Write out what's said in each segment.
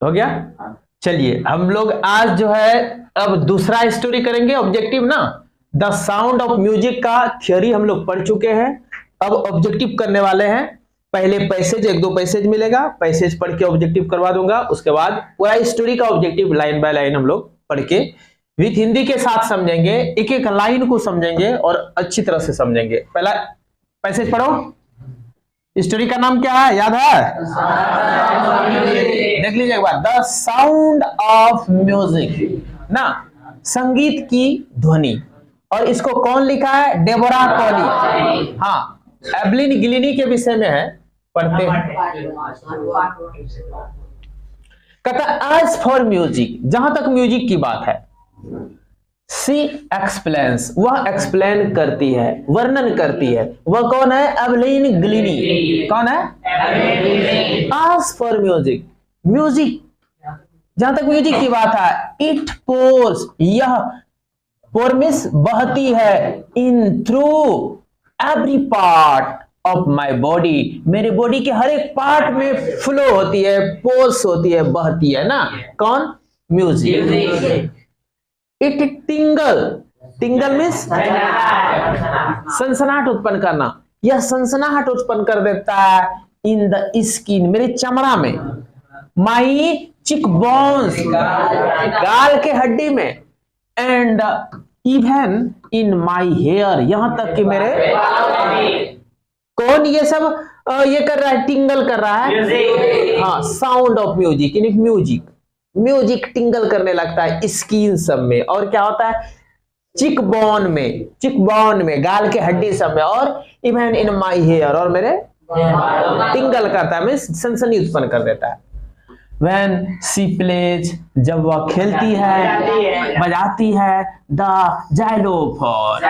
हो गया। चलिए हम लोग आज जो है अब दूसरा स्टोरी करेंगे, ऑब्जेक्टिव ना। द साउंड ऑफ म्यूजिक का थियोरी हम लोग पढ़ चुके हैं, अब ऑब्जेक्टिव करने वाले हैं। पहले पैसेज, एक दो पैसेज मिलेगा, पैसेज पढ़ के ऑब्जेक्टिव करवा दूंगा, उसके बाद पूरा स्टोरी का ऑब्जेक्टिव लाइन बाय लाइन हम लोग पढ़ के विथ हिंदी के साथ समझेंगे, एक एक लाइन को समझेंगे और अच्छी तरह से समझेंगे। पहला पैसेज पढ़ो। स्टोरी का नाम क्या है, याद है? देख लीजिए एक बार। द साउंड ऑफ म्यूजिक ना, संगीत की ध्वनि। और इसको कौन लिखा है? डेबोरा कॉली। हाँ, एवलिन गिलिनी के विषय में है, पढ़ते हैं। कहता एज फॉर म्यूजिक, जहां तक म्यूजिक की बात है, सी एक्सप्लेन्स, वह एक्सप्लेन करती है, वर्णन करती है। वह कौन है? एवलिन गिलिनी। कौन है? एज फॉर म्यूजिक, म्यूजिक, जहां तक म्यूजिक की बात है, इट पोर्स, यह पोर मीन्स बहती है, इन through every part of my body, मेरे बॉडी के हर एक पार्ट में फ्लो होती है, पोर्स होती है, बहती है ना। कौन? म्यूजिक। इट टिंगल, टिंगल मीन्स सनसनाहट उत्पन्न करना, यह सनसनाहट उत्पन्न कर देता है इन द स्किन, मेरे चमड़ा में, माई चिक बोन्स, गाल के हड्डी में, and even in my hair, यहां तक कि मेरे, कौन ये सब ये कर रहा है? टिंगल कर रहा है। हाँ, sound of music, in music, music tingle करने लगता है स्किन सब में। और क्या होता है? चिक बोन में, चिक बोन में, गाल के हड्डी सब में, और इवन इन माई हेयर, और मेरे टिंगल करता है, मीन्स सनसनी उत्पन्न कर देता है। When she plays, जब वह खेलती है, बजाती है, the xylophone,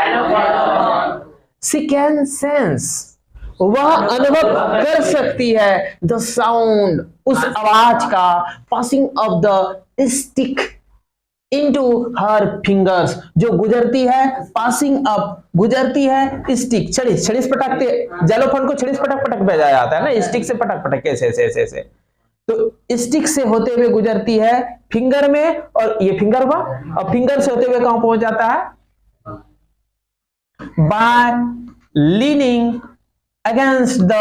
she can sense, वह अनुभव कर सकती है, the sound, उस आवाज का, passing of the stick into her fingers, जो गुजरती है, passing up, गुजरती है, स्टिक, छड़ीस, छड़ीस पटकते, जैलोफोन को छड़ीस पटक पटक भेजा जाता है ना, स्टिक से पटक पटक ऐसे ऐसे ऐसे ऐसे, तो स्टिक से होते हुए गुजरती है फिंगर में, और ये फिंगर हुआ, और फिंगर से होते हुए कहां पहुंच जाता है? By leaning against the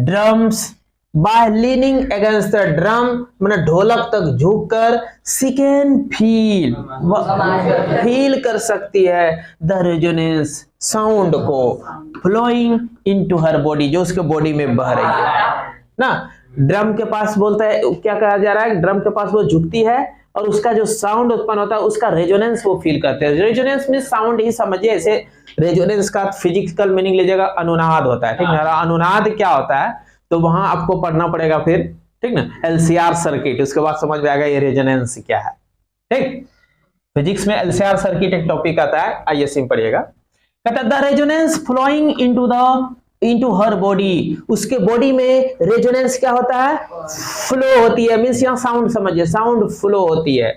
drums, by leaning against the drum, मैंने ढोलक तक झुककर, सी कैन फील, फील कर सकती है, द रेजोनेंस, साउंड को, फ्लोइंग इनटू हर बॉडी, जो उसके बॉडी में बह रही है ना। ड्रम के पास बोलता है, क्या कहा जा रहा है? ड्रम के पास वो झुकती है और उसका जो साउंड उत्पन्न होता है, उसका रेजोनेंस वो फील करते हैं। रेजोनेंस में साउंड ही समझिए, ऐसे रेजोनेंस का फिजिकल मीनिंग लीजिएगा, अनुनाद होता है, ठीक है। अनुनाद क्या होता है तो वहां आपको पढ़ना पड़ेगा फिर, ठीक ना, एलसीआर सर्किट, उसके बाद समझ में आएगा ये रेजोनेंस क्या है, ठीक। फिजिक्स में एलसीआर सर्किट एक टॉपिक आता है, आइए सिम पढ़िएगा। कहता है the resonance flowing into her body, उसके बॉडी में रेजोनेंस क्या होता है? फ्लो होती है, मींस यहां साउंड समझिए, साउंड फ्लो होती है।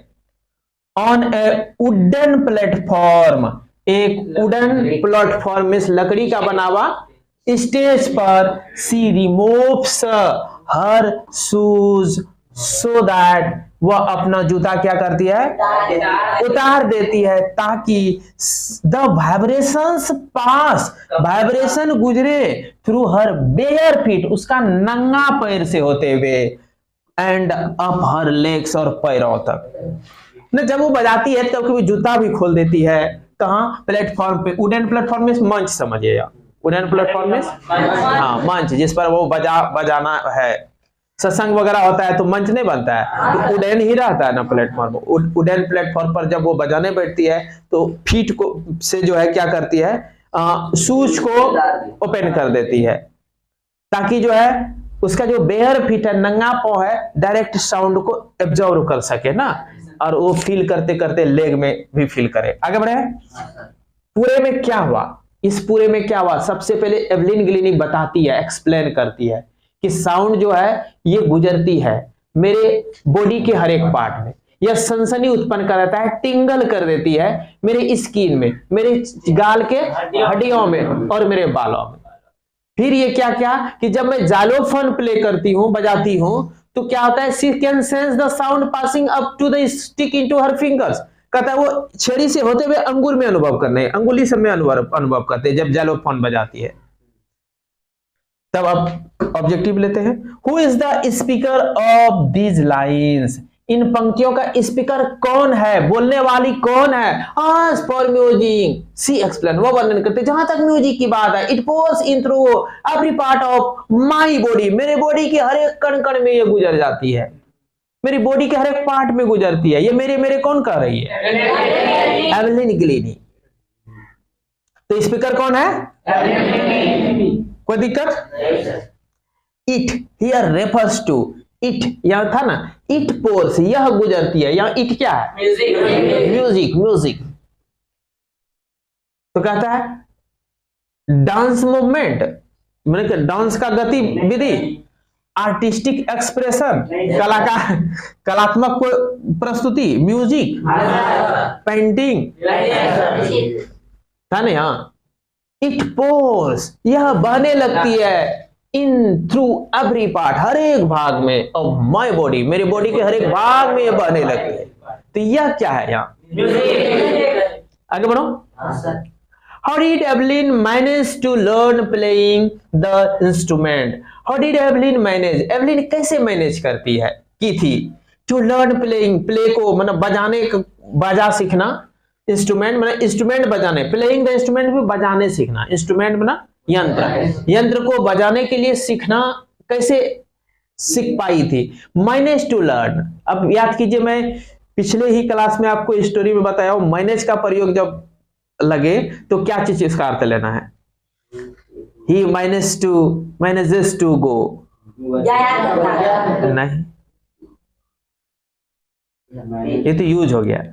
ऑन ए वुडन प्लेटफॉर्म, एक वुडन प्लेटफॉर्म मींस लकड़ी का बना हुआ स्टेज पर, she removes her shoes so that, वह अपना जूता क्या करती है? उतार देती है, ताकि द वाइब्रेशंस पास, वाइब्रेशन गुजरे थ्रू हर बेयर फीट, उसका नंगा पैर से होते हुए, एंड अप हर लेग्स, और पैरों तक ना। जब वो बजाती है तब कभी जूता भी खोल देती है। कहां? प्लेटफॉर्म पे, वुडन प्लेटफॉर्म में, मंच समझिएगा, वुडन प्लेटफॉर्म में, हाँ मंच, जिस पर वो बजाना है, सत्संग वगैरह होता है तो मंच नहीं बनता है, तो उडन ही रहता है ना प्लेटफॉर्म। उडन प्लेटफॉर्म पर जब वो बजाने बैठती है तो फीट को से जो है क्या करती है? शूज को ओपन कर देती है, ताकि जो है उसका जो बेयर फीट है, नंगा पांव है, डायरेक्ट साउंड को एब्जॉर्व कर सके ना, और वो फील करते करते लेग में भी फील करे। आगे बढ़े। पूरे में क्या हुआ? इस पूरे में क्या हुआ? सबसे पहले एवलिन गिलिनी बताती है, एक्सप्लेन करती है कि साउंड जो है ये गुजरती है मेरे बॉडी के हर एक पार्ट में, यह सनसनी उत्पन्न कराता है, टिंगल कर देती है मेरे स्किन में, मेरे गाल के हड्डियों में, और मेरे बालों में। फिर ये क्या क्या कि जब मैं जाइलोफोन प्ले करती हूं, बजाती हूं, तो क्या होता है, she can sense the sound passing up to the stick into her fingers. कहता है वो छड़ी से होते हुए अंगुल में अनुभव करने, अंगुली सब में अनुभव करते हैं जब जैलोफोन बजाती है। तब आप ऑब्जेक्टिव लेते हैं, who is the speaker of these lines, इन पंक्तियों का स्पीकर कौन है, बोलने वाली कौन है। Ask for music, she explain, वो वर्णन करते जहां तक म्यूजिक की बात है। It pours in through every part of my body, मेरे बॉडी के हर एक कण कण में ये गुजर जाती है, मेरी बॉडी के हर एक पार्ट में गुजरती है। ये मेरे कौन कर रही है, एवेलिन गिलीनी। तो स्पीकर कौन है, कोई दिक्कत। It here refers to, it यहां था ना, इट पोर्स यह गुजरती है, यहां इट क्या है, म्यूजिक, म्यूजिक। तो कहता है डांस मूवमेंट, मैंने डांस का गतिविधि, आर्टिस्टिक एक्सप्रेशन, कलात्मक प्रस्तुति, म्यूजिक, पेंटिंग था ना। यहाँ इट पोर्स यह बहने लगती है, इन थ्रू एवरी पार्ट हर एक भाग में, ऑफ माई बॉडी मेरे बॉडी के हर एक भाग में ये बहने लगती है। तो यह क्या है यहाँ, आगे बढ़ो। How did Evelyn manage to learn playing the instrument, how did Evelyn manage, Evelyn कैसे मैनेज करती है, की थी, टू लर्न प्लेइंग, प्ले को मतलब बजाने, बजा सीखना, इंस्ट्रूमेंट मतलब इंस्ट्रूमेंट बजाने, प्लेइंग द इंस्ट्रूमेंट भी बजाने सीखना, इंस्ट्रूमेंट मतलब यंत्र, यंत्र को बजाने के लिए सीखना, कैसे सीख पाई थी, मैनेज टू लर्न। अब याद कीजिए, मैं पिछले ही क्लास में आपको स्टोरी में बताया हूं, मैनेज का प्रयोग जब लगे तो क्या चीज इसका अर्थ लेना है, ही मैनेजेस टू गो, नहीं ये तो यूज हो गया,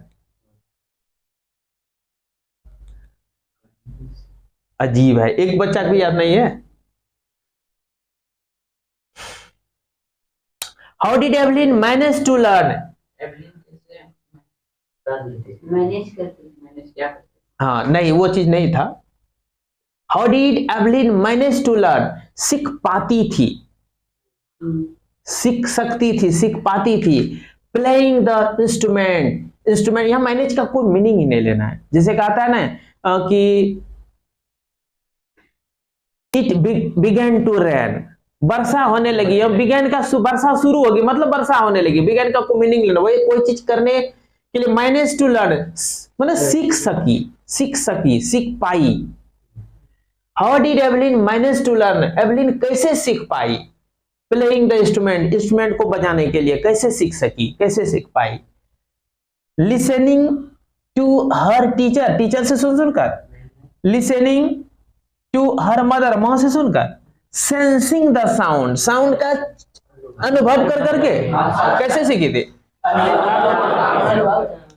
अजीब है, एक बच्चा को याद नहीं है। How did Evelyn manage to learn, हाँ नहीं वो चीज नहीं था। How did Evelyn manage to learn, सीख पाती थी, सीख सकती थी, सीख पाती थी, प्लेइंग द इंस्ट्रूमेंट, इंस्ट्रूमेंट यहां मैनेज का कोई मीनिंग ही नहीं लेना है। जैसे कहता है ना कि इट बिगेन टू रेन, वर्षा होने लगी, अब बिगेन का वर्षा शुरू होगी मतलब वर्षा होने लगी, बिगेन का कोई मीनिंग लेना, वही कोई चीज करने के लिए मैनेज टू लर्न मतलब सीख सकी, सीख सकी, सीख पाई। How did Evelyn manage to learn, Evelyn कैसे सीख पाई, प्लेइंग द इंस्ट्रूमेंट, इंस्ट्रूमेंट को बजाने के लिए कैसे सीख सकी, कैसे सीख पाई। Listening to her teacher, teacher से सुन सुनकर, लिसनिंग टू हर मदर, मां से सुनकर, सेंसिंग द साउंड, साउंड का अनुभव कर करके कैसे सीखी थी,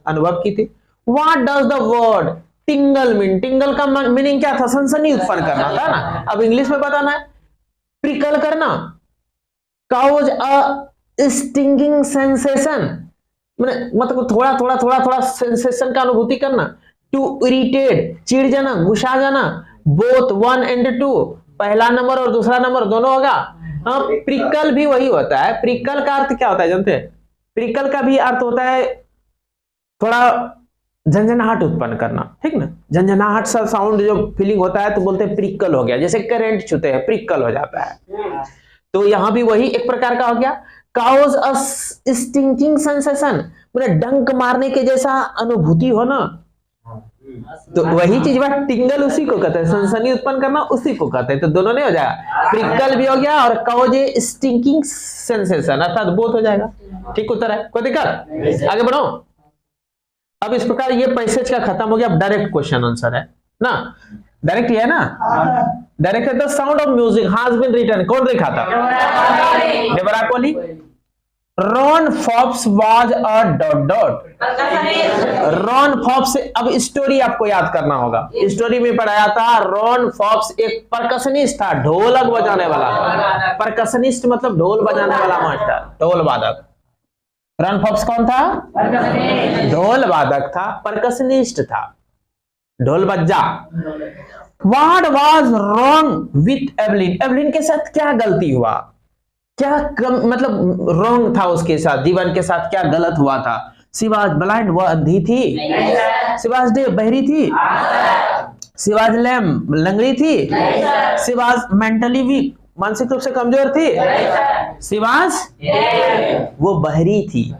अनुभव की थी। What does the word tingle mean, tingle का मीनिंग क्या था, सनसनी उत्पन्न करना था ना, अब इंग्लिश में बताना है, प्रिकल करना, काउज अ स्टिंगिंग सेंसेशन मतलब थोड़ा थोड़ा थोड़ा थोड़ा सेंसेशन का अनुभूति करना, टू इरिटेट चिढ़ जाना, गुस्सा जाना, बोथ 1 and 2 पहला नंबर और दूसरा नंबर दोनों होगा। हाँ प्रिकल भी वही होता है, प्रिकल का अर्थ क्या होता है जानते हैं, प्रिकल का भी अर्थ होता है थोड़ा झंझनाहट उत्पन्न करना, ठीक ना, झंझनाहट सा साउंड जो फीलिंग होता है तो बोलते हैं प्रिकल हो गया, जैसे करंट छूते हैं प्रिकल हो जाता है, तो यहां भी वही एक प्रकार का हो गया। काउज अ स्टिंकिंग सेंसेशन मतलब डंक मारने के जैसा अनुभूति हो ना, तो वही चीज बात टिंगल उसी को कहते हैं, सनसनी उत्पन्न करना उसी को कहते हैं, तो दोनों नहीं हो जाएगा, प्रिकल भी हो गया और काउज ए स्टिंकिंग सेंसेशन अर्थात बोथ हो जाएगा। ठीक उत्तर है, कोई दिक्कत, आगे बढ़ो। अब इस प्रकार ये पैसेज का खत्म हो गया, अब डायरेक्ट क्वेश्चन आंसर है ना, डायरेक्ट है ना, डायरेक्ट है। The sound of music has been written, कौन लिखा था, Deborah Cowley. Ron Forbes was a dot dot, Ron Forbes, अब स्टोरी आपको याद करना होगा, स्टोरी में पढ़ाया था रॉन फॉप्स एक परकशनिस्ट था, ढोलक बजाने वाला, परकशनिस्ट मतलब ढोल बजाने वाला मास्टर, ढोल वादक। रॉन फॉप्स कौन था, ढोल वादक था, परकशनिस्ट था, ढोल बज्जा। What was wrong with Evelyn, Evelyn के साथ क्या गलती हुआ, क्या मतलब रॉन्ग था उसके साथ, जीवन के साथ क्या गलत हुआ था? शी वाज ब्लाइंड, वह अंधी थी। शी वाज डेफ, बहरी थी। शी वाज लेम, लंगड़ी थी। शी वाज मेंटली वीक, मानसिक रूप से कमजोर थी। शी वाज, वो बहरी थी।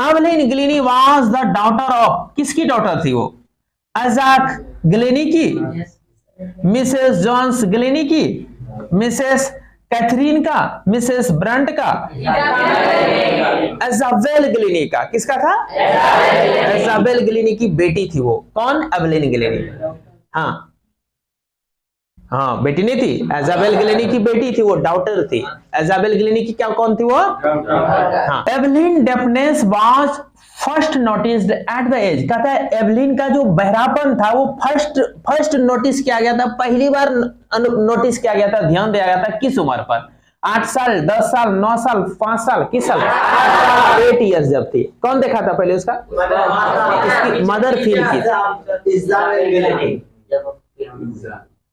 Evelyn Glennie was the daughter of, किसकी डॉटर थी वो? आइजैक ग्लिनी की, मिसेस जॉन्स ग्लिनी की, मिसेस कैथरीन का, मिसेस ब्रंट का, इजाबेल ग्लिनी का। किसका था? इजाबेल ग्लिनी की बेटी थी वो। कौन? एवलिन ग्लिनी। हाँ हाँ, बेटी नहीं थी, इजाबेल ग्लिनी की बेटी थी, वो डॉटर थी। इजाबेल ग्लिनी की क्या, कौन थी वो? हाँ। Evelyn deafness was first noticed at the age, कहता है एवलिन का जो बहरापन था वो फर्स्ट नोटिस किया गया था, पहली बार नोटिस किया गया था, ध्यान दिया गया था। किस उम्र पर? 8 साल, 10 साल, 9 साल, 5 साल, किस साल? 8 इयर्स जब थी। कौन देखा था पहले उसका? उसकी मदर फील की।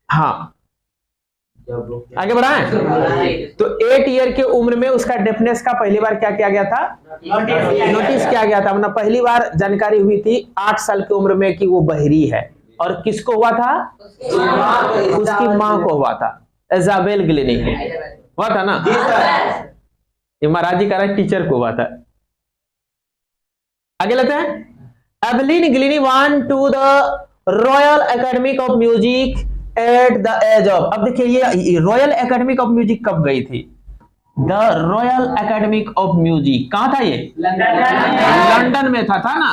हाँ, आगे बढ़ाएं तो 8 ईयर के उम्र में उसका डेफनेस का पहली बार क्या किया गया था? नोटिस किया गया था। मतलब पहली बार जानकारी हुई थी 8 साल की उम्र में कि वो बहरी है। और किसको हुआ था? उसकी माँ को हुआ था, इजाबेल ग्लिनी को हुआ था ना। ये महाराज जी कह रहे हैं टीचर को हुआ था। आगे लेते हैं। Evelyn Glennie went to the Royal Academy of Music at the age of, अब देखिए ये रॉयल एकेडमी ऑफ म्यूजिक कब गई थी? The royal Academy of music कहां था? ये लंदन में था ना?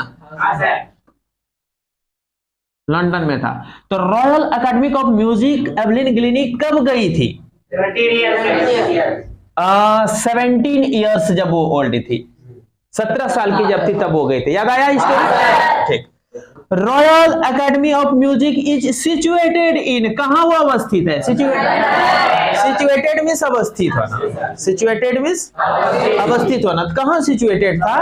लंदन में था। तो Royal Academy of Music Evelyn Glennie कब गई थी? 17 ईयर्स जब वो ओल्ड थी, 17 साल की जब थी तब वो गई थी। याद आया स्टोरी? ठीक। Royal Academy of music is situated in, कहां वो अवस्थित है? सिचुएटेड मींस अवस्थित होना। सिचुएटेड मींस अवस्थित होना। कहां सिचुएटेड था?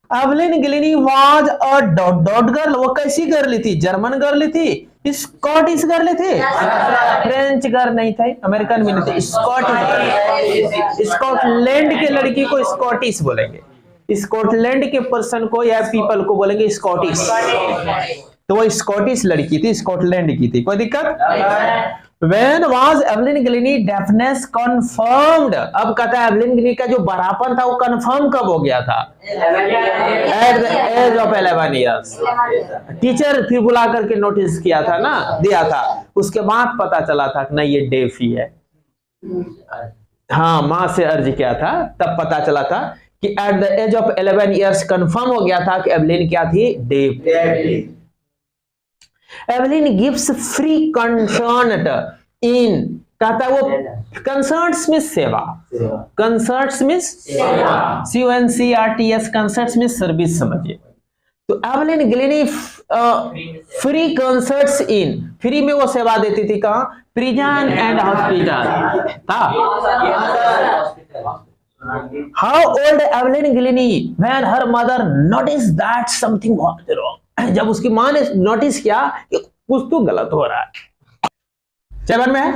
Evelyn Glennie was a dot girl, वो कैसी गर्ल थी? जर्मन गर्ल थी, स्कॉटिश गर्ल थी, फ्रेंच गर्ल नहीं थी, अमेरिकन भी नहीं थी, स्कॉटिश। स्कॉटलैंड के लड़की को स्कॉटिश बोलेंगे, स्कॉटलैंड के पर्सन को या पीपल को बोलेंगे स्कॉटिश। तो वो स्कॉटिश लड़की थी, स्कॉटलैंड की थी। कोई दिक्कत? When was Evelyn Glennie deafness confirmed? अब कहता है एवलिन ग्लिनी का जो बहरापन था वो कंफर्म कब हो गया था? At the age of 11 years। Teacher फिर बुला करके नोटिस किया था ना, दिया था, उसके बाद पता चला था कि नहीं ये डेफ ही है। हाँ, माँ से अर्ज किया था तब पता चला था कि at the age of 11 years confirm हो गया था कि एवलिन क्या थी? Deaf. Evelyn gives free concert in, कहता है वो कंसर्ट्स में सेवा, कंसर्ट्स में CONCERTS, कंसर्ट्स में सर्विस समझिए। तो Evelyn Glennie free concerts in, फ्री में वो सेवा देती थी। कहां? प्रिजन एंड हॉस्पिटल था। How old Evelyn Glennie when her mother notice that something was wrong, जब उसकी मां ने नोटिस किया कि कुछ तो गलत हो रहा है। 7 में है।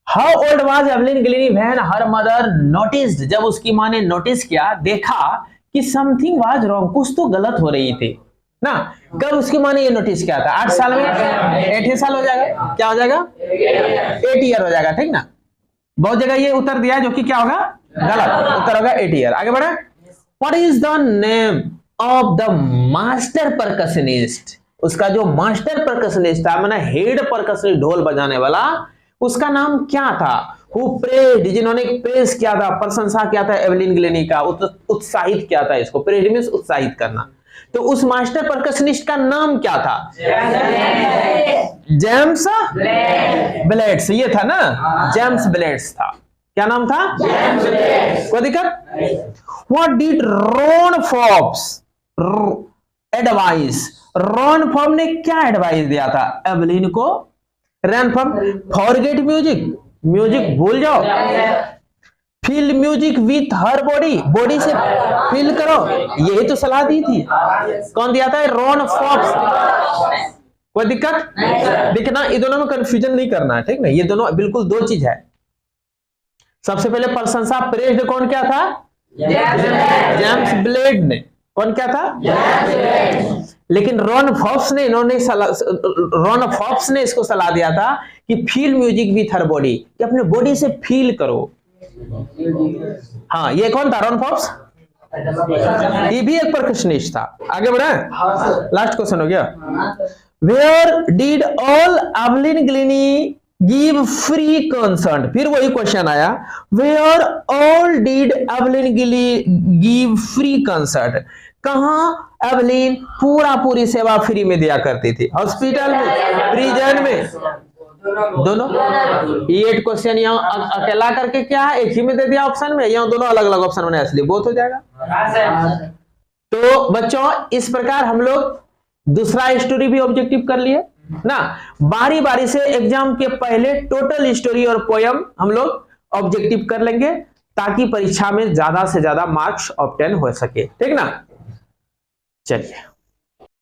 How old was Evelyn Glennie when her mother noticed, जब उसकी मां ने नोटिस किया, देखा कि समथिंग वाज रॉन्ग, कुछ तो गलत हो रही थी ना। कब उसकी मां ने ये नोटिस किया था? 8 साल में। 8 साल हो जाएगा, क्या हो जाएगा? 8 ईयर हो जाएगा, ठीक ना। बहुत जगह ये उत्तर दिया जो कि क्या होगा? गलत उत्तर होगा 8 ईयर। आगे बढ़े। What is the name of the master percussionist, उसका जो मास्टर परकशनिस्ट था, माने हेड परकशनिस्ट, ढोल बजाने वाला, उसका नाम क्या था? हु प्रेज्ड, जिन्होंने प्रेज किया था, प्रशंसा किया था एवलिन ग्लिनी का, उत्साहित किया था इसको। प्रेज मींस उत्साहित करना। तो उस मास्टर परकशनिस्ट का नाम क्या था? जेम्स ब्लेड्स, ये था ना, जेम्स ब्लेड्स था। क्या नाम था? कोई दिक्कत? What did Ron Forbes advice, Ron Forbes ने क्या एडवाइस दिया था एवलिन को? Ron Forbes, forget music, music भूल जाओ, feel music with her body, body से फील करो, यही तो सलाह दी थी। कौन दिया था? Ron Forbes. कोई दिक्कत? देखना, ये दोनों में कंफ्यूजन नहीं करना है, ठीक ना। ये दोनों बिल्कुल दो चीज है। सबसे पहले प्रशंसा प्रेज्ड कौन क्या था? जेम्स ब्लेड ने। कौन क्या था? लेकिन रॉन फॉप्स ने इसको सलाह दिया था कि feel music with her body, कि अपने बॉडी से फील करो। हाँ, ये कौन था? रॉन फॉप्स। ये भी एक परकशनिस्ट था। आगे बढ़े, लास्ट क्वेश्चन हो गया। Where did all Evelyn Glennie give free concert? फिर वही क्वेश्चन आया, where all did Evelyn give free concert? कहां एवलिन पूरी सेवा फ्री में दिया करती थी? हॉस्पिटल में, प्रिजन में, दोनों? ये 8 क्वेश्चन यहाँ अकेला करके क्या है, एक ही में दे दिया ऑप्शन में, यहाँ दोनों अलग अलग ऑप्शन में, इसलिए बहुत हो जाएगा। तो बच्चों इस प्रकार हम लोग दूसरा स्टोरी भी ऑब्जेक्टिव कर लिए ना। बारी बारी से एग्जाम के पहले टोटल स्टोरी और पोयम हम लोग ऑब्जेक्टिव कर लेंगे, ताकि परीक्षा में ज्यादा से ज्यादा मार्क्स ऑब्टेन हो सके। ठीक ना? चलिए।